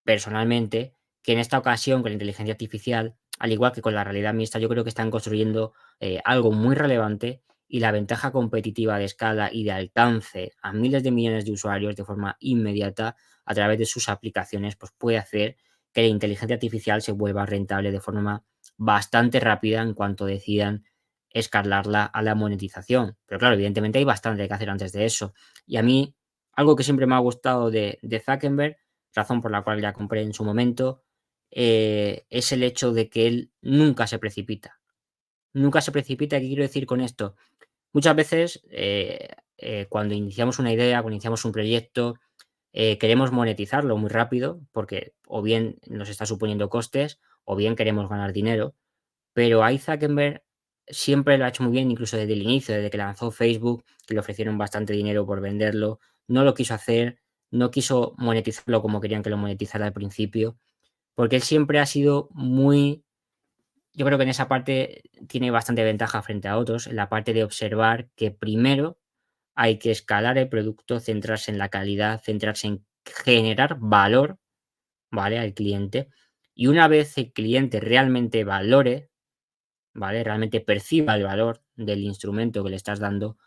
personalmente, que en esta ocasión con la inteligencia artificial, al igual que con la realidad mixta, yo creo que están construyendo algo muy relevante y la ventaja competitiva de escala y de alcance a miles de millones de usuarios de forma inmediata a través de sus aplicaciones, pues puede hacer que la inteligencia artificial se vuelva rentable de forma bastante rápida en cuanto decidan escalarla a la monetización. Pero claro, evidentemente hay bastante que hacer antes de eso. Y a mí, algo que siempre me ha gustado de Zuckerberg, razón por la cual ya compré en su momento, es el hecho de que él nunca se precipita. Nunca se precipita. ¿Qué quiero decir con esto? Muchas veces, cuando iniciamos una idea, cuando iniciamos un proyecto, queremos monetizarlo muy rápido, porque o bien nos está suponiendo costes, o bien queremos ganar dinero. Pero ahí Zuckerberg siempre lo ha hecho muy bien, incluso desde el inicio, desde que lanzó Facebook, que le ofrecieron bastante dinero por venderlo, no lo quiso hacer, no quiso monetizarlo como querían que lo monetizara al principio, porque él siempre ha sido muy, yo creo que en esa parte tiene bastante ventaja frente a otros, en la parte de observar que primero hay que escalar el producto, centrarse en la calidad, centrarse en generar valor, ¿vale? Al cliente. Y una vez el cliente realmente valore, ¿vale? Realmente perciba el valor del instrumento que le estás dando,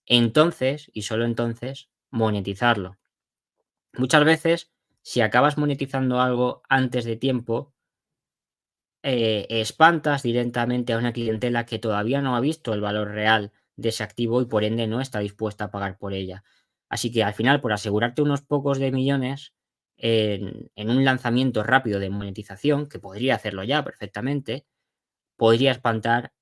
entonces, y solo entonces, monetizarlo. Muchas veces, si acabas monetizando algo antes de tiempo, espantas directamente a una clientela que todavía no ha visto el valor real de ese activo y por ende no está dispuesta a pagar por ella. Así que al final, por asegurarte unos pocos de millones en un lanzamiento rápido de monetización, que podría hacerlo ya perfectamente, podría espantar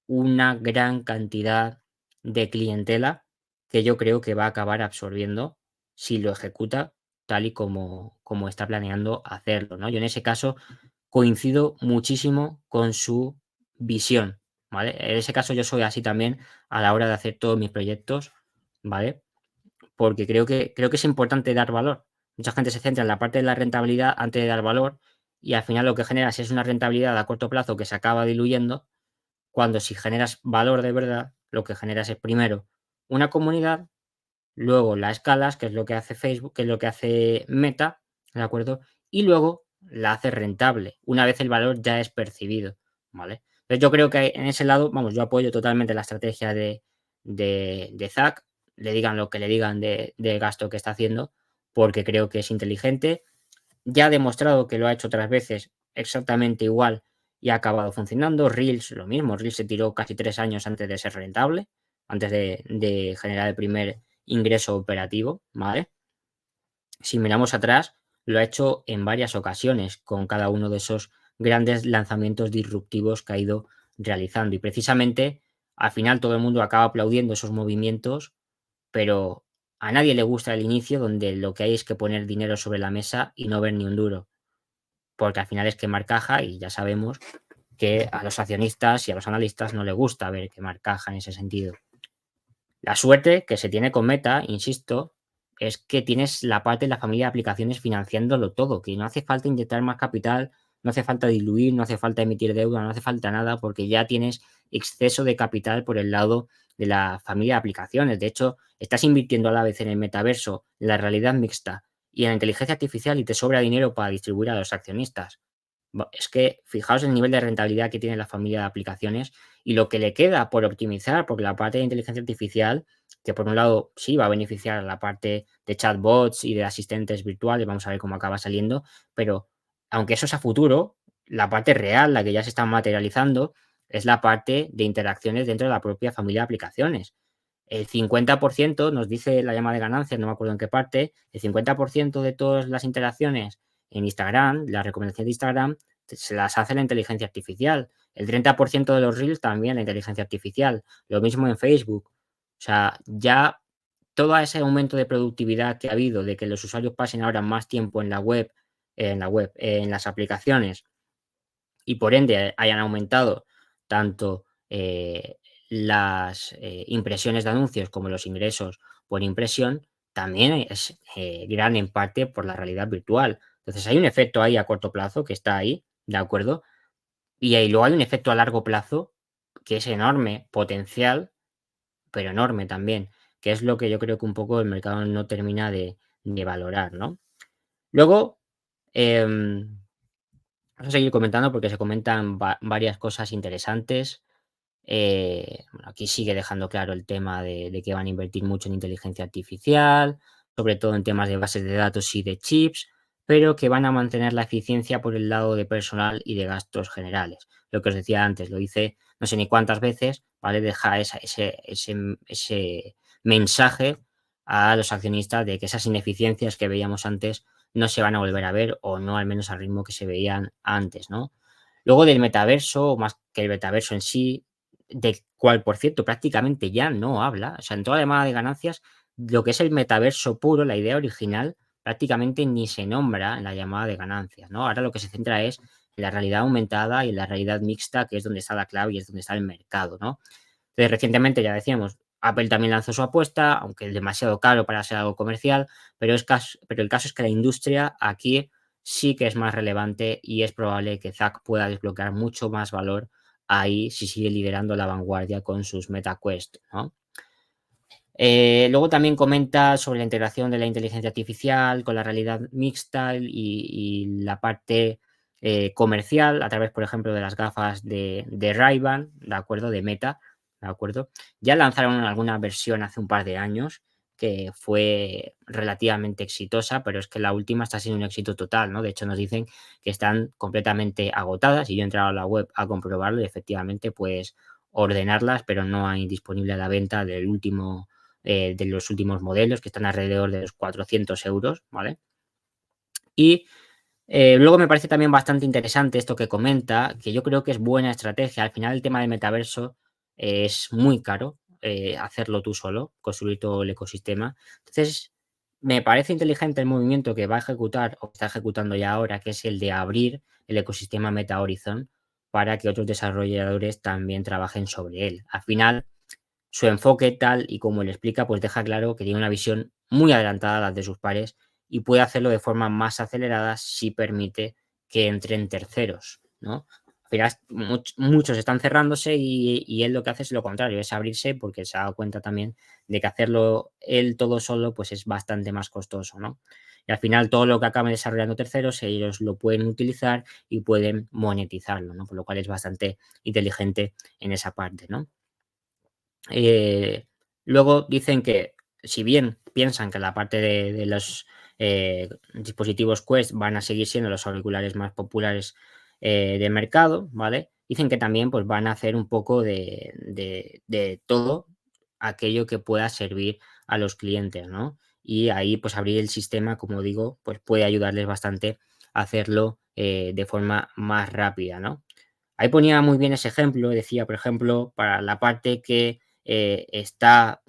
una gran cantidad de clientela que yo creo que va a acabar absorbiendo si lo ejecuta tal y como está planeando hacerlo, ¿no? Yo en ese caso coincido muchísimo con su visión, ¿vale? En ese caso yo soy así también a la hora de hacer todos mis proyectos, ¿vale? Porque creo que es importante dar valor. Mucha gente se centra en la parte de la rentabilidad antes de dar valor y al final lo que generas es una rentabilidad a corto plazo que se acaba diluyendo cuando si generas valor de verdad, lo que generas es primero una comunidad, luego la escalas, que es lo que hace Facebook, que es lo que hace Meta, ¿de acuerdo? Y luego la haces rentable, una vez el valor ya es percibido, ¿vale? Entonces yo creo que en ese lado, vamos, yo apoyo totalmente la estrategia de Zack, le digan lo que le digan de gasto que está haciendo, porque creo que es inteligente, ya ha demostrado que lo ha hecho otras veces exactamente igual y ha acabado funcionando. Reels, lo mismo. Reels se tiró casi 3 años antes de ser rentable, antes de generar el primer ingreso operativo, ¿vale? Si miramos atrás, lo ha hecho en varias ocasiones con cada uno de esos grandes lanzamientos disruptivos que ha ido realizando. Y precisamente, al final todo el mundo acaba aplaudiendo esos movimientos, pero a nadie le gusta el inicio donde lo que hay es que poner dinero sobre la mesa y no ver ni un duro porque al final es quemar caja y ya sabemos que a los accionistas y a los analistas no les gusta ver quemar caja en ese sentido. La suerte que se tiene con Meta, insisto, es que tienes la parte de la familia de aplicaciones financiándolo todo, que no hace falta inyectar más capital, no hace falta diluir, no hace falta emitir deuda, no hace falta nada, porque ya tienes exceso de capital por el lado de la familia de aplicaciones. De hecho, estás invirtiendo a la vez en el metaverso, en la realidad mixta y en la inteligencia artificial y te sobra dinero para distribuir a los accionistas. Es que fijaos el nivel de rentabilidad que tiene la familia de aplicaciones y lo que le queda por optimizar, porque la parte de inteligencia artificial, que por un lado sí va a beneficiar a la parte de chatbots y de asistentes virtuales, vamos a ver cómo acaba saliendo, pero aunque eso es a futuro, la parte real, la que ya se está materializando, es la parte de interacciones dentro de la propia familia de aplicaciones. El 50% nos dice la llama de ganancias, no me acuerdo en qué parte, el 50% de todas las interacciones en Instagram, la recomendación de Instagram, se las hace la inteligencia artificial. El 30% de los reels también la inteligencia artificial. Lo mismo en Facebook. O sea, ya todo ese aumento de productividad que ha habido, de que los usuarios pasen ahora más tiempo en las aplicaciones y por ende hayan aumentado tanto las impresiones de anuncios como los ingresos por impresión, también es gran en parte por la realidad virtual. Entonces hay un efecto ahí a corto plazo que está ahí, ¿de acuerdo? Y ahí luego hay un efecto a largo plazo que es enorme, potencial, pero enorme también, que es lo que yo creo que un poco el mercado no termina de valorar, ¿no? Luego, em, vamos a seguir comentando porque se comentan varias cosas interesantes. Bueno, aquí sigue dejando claro el tema de que van a invertir mucho en inteligencia artificial, sobre todo en temas de bases de datos y de chips, pero que van a mantener la eficiencia por el lado de personal y de gastos generales. Lo que os decía antes, lo hice no sé ni cuántas veces, ¿vale? Deja ese mensaje a los accionistas de que esas ineficiencias que veíamos antes no se van a volver a ver o no al menos al ritmo que se veían antes, ¿no? Luego del metaverso, o más que el metaverso en sí, del cual, por cierto, prácticamente ya no habla. O sea, en toda la llamada de ganancias, lo que es el metaverso puro, la idea original, prácticamente ni se nombra en la llamada de ganancias, ¿no? Ahora lo que se centra es en la realidad aumentada y en la realidad mixta, que es donde está la clave y es donde está el mercado, ¿no? Entonces, recientemente, ya decíamos, Apple también lanzó su apuesta, aunque es demasiado caro para ser algo comercial, pero el caso es que la industria aquí sí que es más relevante y es probable que Zack pueda desbloquear mucho más valor ahí si sigue liderando la vanguardia con sus MetaQuest, ¿no? Luego también comenta sobre la integración de la inteligencia artificial con la realidad mixta y la parte comercial a través, por ejemplo, de las gafas de Ray-Ban, ¿de acuerdo? De Meta, ¿de acuerdo? Ya lanzaron alguna versión hace un par de años que fue relativamente exitosa, pero es que la última está siendo un éxito total, ¿no? De hecho, nos dicen que están completamente agotadas y yo he entrado a la web a comprobarlo y efectivamente, pues ordenarlas, pero no hay disponible a la venta de los últimos modelos, que están alrededor de los 400 euros, ¿vale? Y luego me parece también bastante interesante esto que comenta, que yo creo que es buena estrategia. Al final el tema del metaverso es muy caro hacerlo tú solo, construir todo el ecosistema. Entonces, me parece inteligente el movimiento que va a ejecutar o está ejecutando ya ahora, que es el de abrir el ecosistema Meta Horizon para que otros desarrolladores también trabajen sobre él. Al final, su enfoque tal y como le explica, pues deja claro que tiene una visión muy adelantada a las de sus pares y puede hacerlo de forma más acelerada si permite que entren terceros, ¿no? Al final, muchos están cerrándose y él lo que hace es lo contrario, es abrirse porque se ha dado cuenta también de que hacerlo él todo solo pues es bastante más costoso, ¿no? Y al final todo lo que acaben desarrollando terceros, ellos lo pueden utilizar y pueden monetizarlo, ¿no? Por lo cual es bastante inteligente en esa parte, ¿no? Eh, Luego dicen que, si bien piensan que la parte de los dispositivos Quest van a seguir siendo los auriculares más populares del mercado, ¿vale? Dicen que también pues, van a hacer un poco de todo aquello que pueda servir a los clientes, ¿no? Y ahí, pues, abrir el sistema, como digo, pues puede ayudarles bastante a hacerlo de forma más rápida, ¿no? Ahí ponía muy bien ese ejemplo, decía, por ejemplo, para la parte que está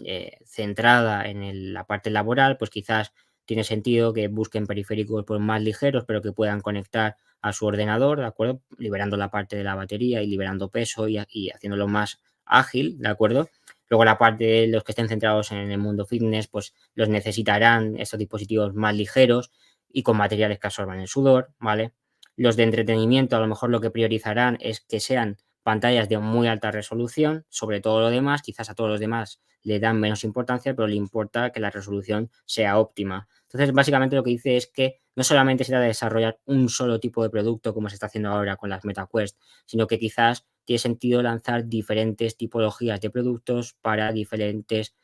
centrada en la parte laboral, pues quizás tiene sentido que busquen periféricos pues, más ligeros, pero que puedan conectar a su ordenador, ¿de acuerdo? Liberando la parte de la batería y liberando peso y haciéndolo más ágil, ¿de acuerdo? Luego la parte de los que estén centrados en el mundo fitness, pues los necesitarán estos dispositivos más ligeros y con materiales que absorban el sudor, ¿vale? Los de entretenimiento a lo mejor lo que priorizarán es que sean pantallas de muy alta resolución, sobre todo lo demás, quizás a todos los demás le dan menos importancia, pero le importa que la resolución sea óptima. Entonces, básicamente lo que dice es que no solamente se trata de desarrollar un solo tipo de producto como se está haciendo ahora con las MetaQuest, sino que quizás tiene sentido lanzar diferentes tipologías de productos para diferentes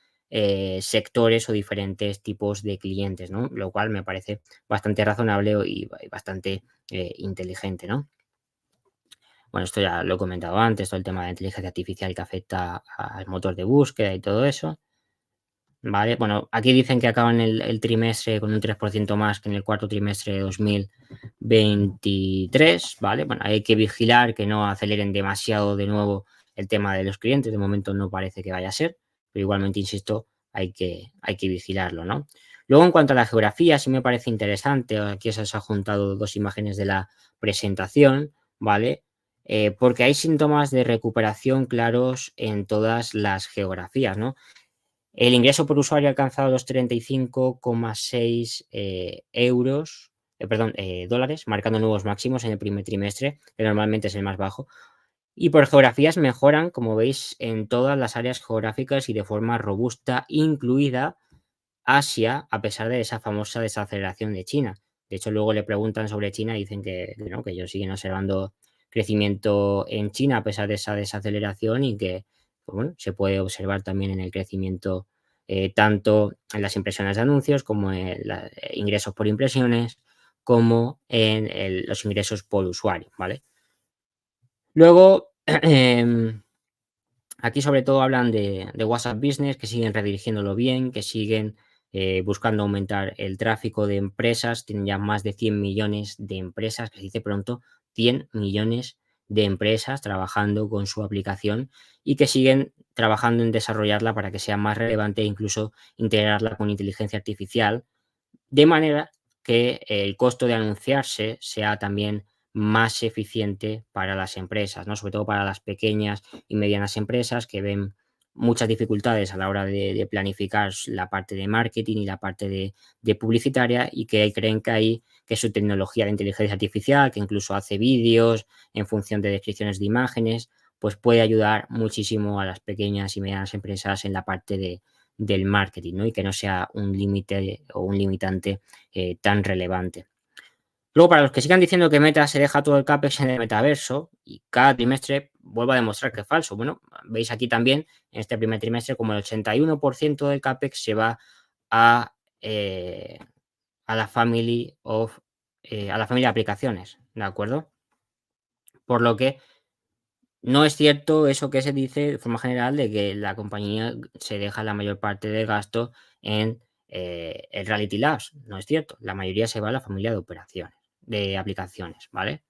sectores o diferentes tipos de clientes, ¿no? Lo cual me parece bastante razonable y bastante inteligente, ¿no? Bueno, esto ya lo he comentado antes, todo el tema de la inteligencia artificial que afecta al motor de búsqueda y todo eso, ¿vale? Bueno, aquí dicen que acaban el trimestre con un 3% más que en el cuarto trimestre de 2023, ¿vale? Bueno, hay que vigilar que no aceleren demasiado de nuevo el tema de los clientes, de momento no parece que vaya a ser, pero igualmente, insisto, hay que vigilarlo, ¿no? Luego, en cuanto a la geografía, sí me parece interesante, aquí se os ha juntado dos imágenes de la presentación, ¿vale? Porque hay síntomas de recuperación claros en todas las geografías, ¿no? El ingreso por usuario ha alcanzado los 35,6 euros, perdón, dólares, marcando nuevos máximos en el primer trimestre, que normalmente es el más bajo. Y por geografías mejoran, como veis, en todas las áreas geográficas y de forma robusta, incluida Asia, a pesar de esa famosa desaceleración de China. De hecho, luego le preguntan sobre China y dicen que no, que ellos siguen observando crecimiento en China a pesar de esa desaceleración y que, pues bueno, se puede observar también en el crecimiento tanto en las impresiones de anuncios como en los ingresos por impresiones, como en los ingresos por usuario, ¿vale? Luego, aquí sobre todo hablan de WhatsApp Business, que siguen redirigiéndolo bien, que siguen buscando aumentar el tráfico de empresas. Tienen ya más de 100 millones de empresas, que se dice pronto, 100 millones de empresas trabajando con su aplicación y que siguen trabajando en desarrollarla para que sea más relevante e incluso integrarla con inteligencia artificial de manera que el costo de anunciarse sea también más eficiente para las empresas, ¿no? Sobre todo para las pequeñas y medianas empresas que ven muchas dificultades a la hora de planificar la parte de marketing y la parte de publicitaria, y que creen que su tecnología de inteligencia artificial, que incluso hace vídeos en función de descripciones de imágenes, pues puede ayudar muchísimo a las pequeñas y medianas empresas en la parte del marketing, ¿no? Y que no sea un límite o un limitante tan relevante. Luego, para los que sigan diciendo que Meta se deja todo el CAPEX en el metaverso y cada trimestre vuelvo a demostrar que es falso. Bueno, veis aquí también en este primer trimestre como el 81% del CAPEX se va a, eh, a la family a la familia de aplicaciones, ¿de acuerdo? Por lo que no es cierto eso que se dice de forma general de que la compañía se deja la mayor parte del gasto en el Reality Labs. No es cierto. La mayoría se va a la familia de operaciones, de aplicaciones, ¿vale?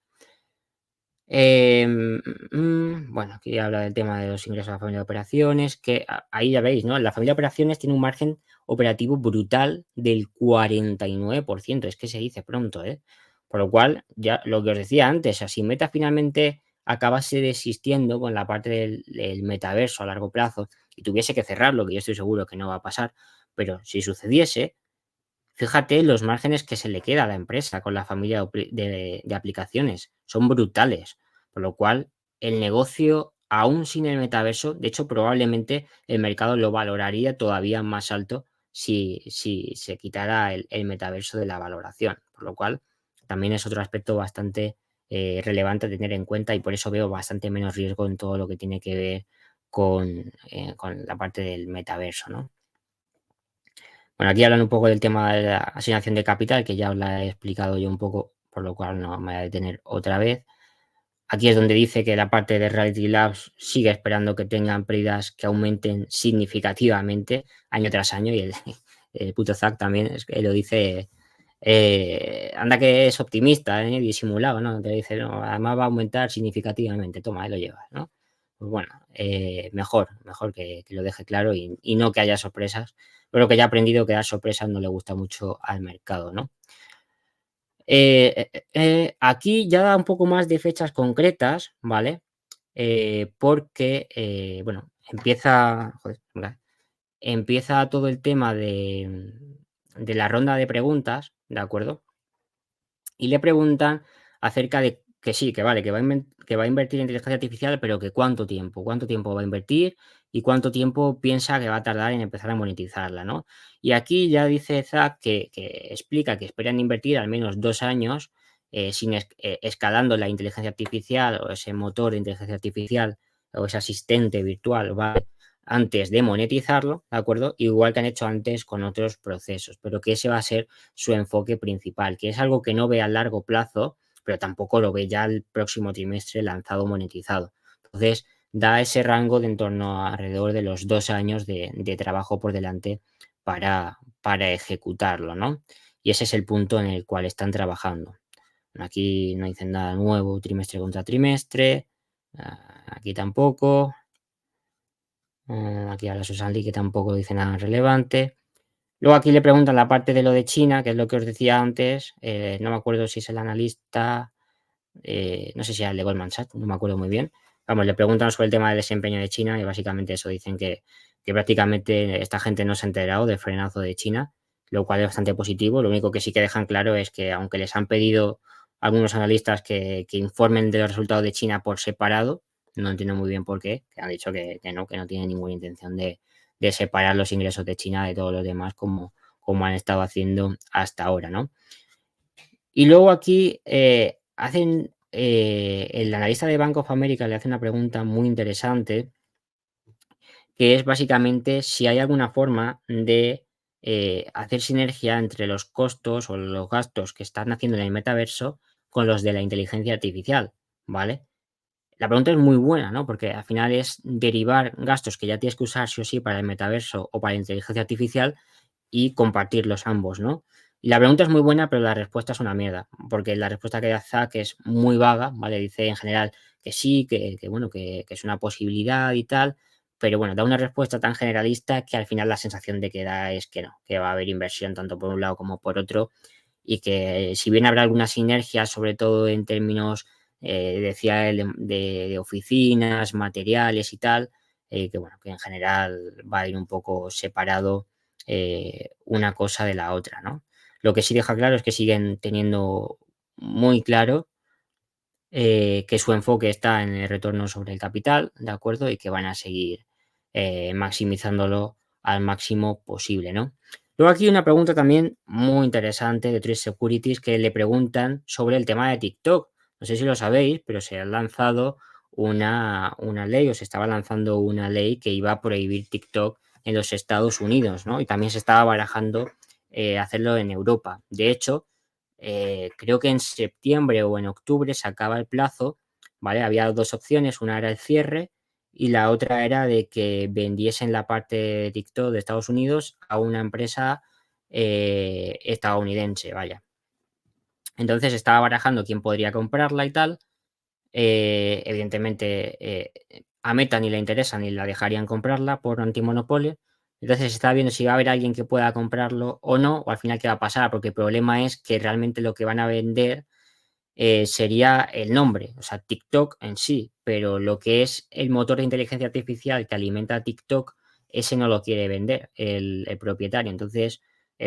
Bueno, aquí habla del tema de los ingresos a la familia de operaciones, que ahí ya veis, ¿no? La familia de operaciones tiene un margen operativo brutal del 49%. Es que se dice pronto, ¿eh? Por lo cual, ya lo que os decía antes, o sea, si Meta finalmente acabase desistiendo con la parte del metaverso a largo plazo y tuviese que cerrarlo, que yo estoy seguro que no va a pasar, pero si sucediese, fíjate los márgenes que se le queda a la empresa con la familia de aplicaciones. Son brutales. Por lo cual, el negocio, aún sin el metaverso, de hecho, probablemente el mercado lo valoraría todavía más alto si se quitara el metaverso de la valoración. Por lo cual, también es otro aspecto bastante relevante a tener en cuenta, y por eso veo bastante menos riesgo en todo lo que tiene que ver con la parte del metaverso, ¿no? Bueno, aquí hablan un poco del tema de la asignación de capital, que ya os la he explicado yo un poco, por lo cual no me voy a detener otra vez. Aquí es donde dice que la parte de Reality Labs sigue esperando que tengan pérdidas que aumenten significativamente año tras año, y el puto Zack también es que lo dice, anda que es optimista, disimulado, ¿no? Te dice, no, además va a aumentar significativamente, toma, ahí lo llevas, ¿no? Pues bueno, mejor que lo deje claro y no que haya sorpresas. Pero que ya ha aprendido que dar sorpresas no le gusta mucho al mercado, ¿no? Aquí ya da un poco más de fechas concretas, ¿vale? Porque, bueno, empieza todo el tema de la ronda de preguntas, ¿de acuerdo? Y le preguntan acerca de que sí, que vale, que va a invertir en inteligencia artificial, pero que cuánto tiempo va a invertir y cuánto tiempo piensa que va a tardar en empezar a monetizarla, ¿no? Y aquí ya dice Zack que explica que esperan invertir al menos 2 años, escalando la inteligencia artificial o ese motor de inteligencia artificial o ese asistente virtual, ¿vale? Antes de monetizarlo, ¿de acuerdo? Igual que han hecho antes con otros procesos, pero que ese va a ser su enfoque principal, que es algo que no ve a largo plazo, pero tampoco lo ve ya el próximo trimestre lanzado monetizado. Entonces, da ese rango de en torno a alrededor de los 2 años de trabajo por delante para ejecutarlo, ¿no? Y ese es el punto en el cual están trabajando. Aquí no dicen nada nuevo, trimestre contra trimestre, aquí tampoco. Aquí habla Susan Lee, que tampoco dice nada relevante. Luego aquí le preguntan la parte de lo de China, que es lo que os decía antes. No me acuerdo si es el analista, no sé si era el de Goldman Sachs, no me acuerdo muy bien. Vamos, le preguntan sobre el tema del desempeño de China y básicamente eso, dicen que prácticamente esta gente no se ha enterado del frenazo de China, lo cual es bastante positivo. Lo único que sí que dejan claro es que aunque les han pedido algunos analistas que informen de los resultados de China por separado, no entiendo muy bien por qué, que han dicho que no tienen ninguna intención de separar los ingresos de China de todos los demás como han estado haciendo hasta ahora, ¿no? Y luego aquí el analista de Bank of America le hace una pregunta muy interesante, que es básicamente si hay alguna forma de hacer sinergia entre los costos o los gastos que están haciendo en el metaverso con los de la inteligencia artificial, ¿vale? La pregunta es muy buena, ¿no? Porque al final es derivar gastos que ya tienes que usar sí o sí para el metaverso o para la inteligencia artificial y compartirlos ambos, ¿no? Y la pregunta es muy buena, pero la respuesta es una mierda, porque la respuesta que da Zack es muy vaga, ¿vale? Dice en general que sí, que bueno, que es una posibilidad y tal, pero bueno, da una respuesta tan generalista que al final la sensación de que da es que no, que va a haber inversión tanto por un lado como por otro, y que si bien habrá alguna sinergia, sobre todo en términos, decía él, de oficinas, materiales y tal, que bueno, que en general va a ir un poco separado una cosa de la otra, ¿no? Lo que sí deja claro es que siguen teniendo muy claro que su enfoque está en el retorno sobre el capital, ¿de acuerdo? Y que van a seguir maximizándolo al máximo posible, ¿no? Luego aquí una pregunta también muy interesante de Trade Securities que le preguntan sobre el tema de TikTok. No sé si lo sabéis, pero se ha lanzado una ley o se estaba lanzando una ley que iba a prohibir TikTok en los Estados Unidos, ¿no? Y también se estaba barajando hacerlo en Europa. De hecho, creo que en septiembre o en octubre se acaba el plazo, ¿vale? Había dos opciones, una era el cierre y la otra era de que vendiesen la parte de TikTok de Estados Unidos a una empresa estadounidense, vaya. Entonces estaba barajando quién podría comprarla y tal. Evidentemente, a Meta ni le interesa ni la dejarían comprarla por antimonopolio. Entonces se está viendo si va a haber alguien que pueda comprarlo o no, o al final qué va a pasar, porque el problema es que realmente lo que van a vender sería el nombre, o sea, TikTok en sí, pero lo que es el motor de inteligencia artificial que alimenta TikTok, ese no lo quiere vender el propietario. Entonces,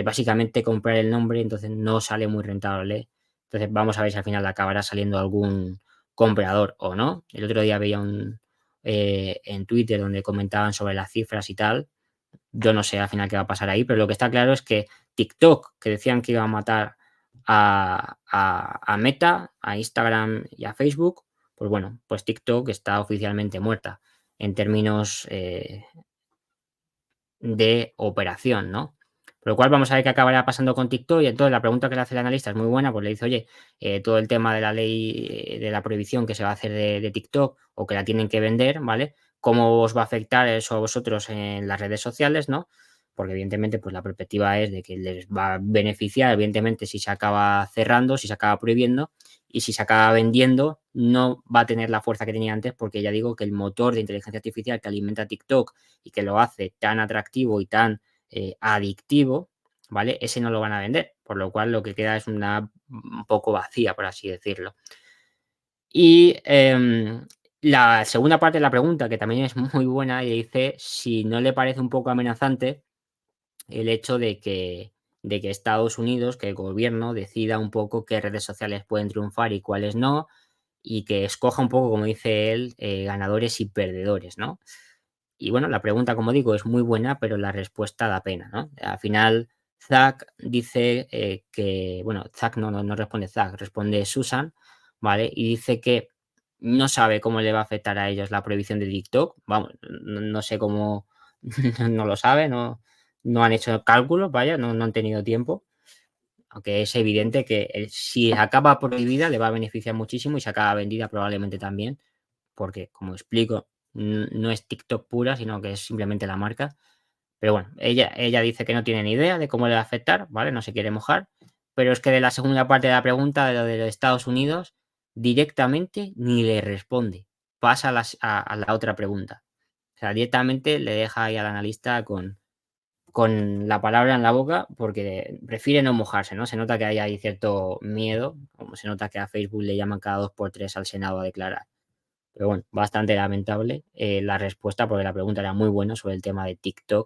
básicamente comprar el nombre, entonces no sale muy rentable. Entonces, vamos a ver si al final acabará saliendo algún comprador o no. El otro día veía en Twitter donde comentaban sobre las cifras y tal. Yo no sé al final qué va a pasar ahí, pero lo que está claro es que TikTok, que decían que iba a matar a Meta, a Instagram y a Facebook, pues bueno, pues TikTok está oficialmente muerta en términos de operación, ¿no? Por lo cual vamos a ver qué acabará pasando con TikTok y entonces la pregunta que le hace el analista es muy buena, pues le dice, oye, todo el tema de la ley de la prohibición que se va a hacer de TikTok o que la tienen que vender, ¿vale? ¿Cómo os va a afectar eso a vosotros en las redes sociales, ¿no? Porque evidentemente pues la perspectiva es de que les va a beneficiar, evidentemente si se acaba cerrando, si se acaba prohibiendo y si se acaba vendiendo no va a tener la fuerza que tenía antes porque ya digo que el motor de inteligencia artificial que alimenta TikTok y que lo hace tan atractivo y tan adictivo, ¿vale? Ese no lo van a vender, por lo cual lo que queda es una un poco vacía, por así decirlo. Y la segunda parte de la pregunta, que también es muy buena, y dice si no le parece un poco amenazante el hecho de que Estados Unidos, que el gobierno decida un poco qué redes sociales pueden triunfar y cuáles no, y que escoja un poco, como dice él, ganadores y perdedores, ¿no? Y bueno, la pregunta, como digo, es muy buena, pero la respuesta da pena, ¿no? Al final, Zack dice que, bueno, Zack no responde Zack, responde Susan, ¿vale? Y dice que no sabe cómo le va a afectar a ellos la prohibición de TikTok. Vamos, no sé cómo, no lo sabe, no han hecho cálculos, vaya, no han tenido tiempo. Aunque es evidente que si acaba prohibida le va a beneficiar muchísimo y si acaba vendida probablemente también porque, como explico, no es TikTok pura, sino que es simplemente la marca. Pero bueno, ella dice que no tiene ni idea de cómo le va a afectar, ¿vale? No se quiere mojar. Pero es que de la segunda parte de la pregunta, de lo de los Estados Unidos, directamente ni le responde. Pasa a la otra pregunta. O sea, directamente le deja ahí al analista con la palabra en la boca porque prefiere no mojarse, ¿no? Se nota que hay ahí cierto miedo, como se nota que a Facebook le llaman cada dos por tres al Senado a declarar. Pero bueno, bastante lamentable la respuesta, porque la pregunta era muy buena sobre el tema de TikTok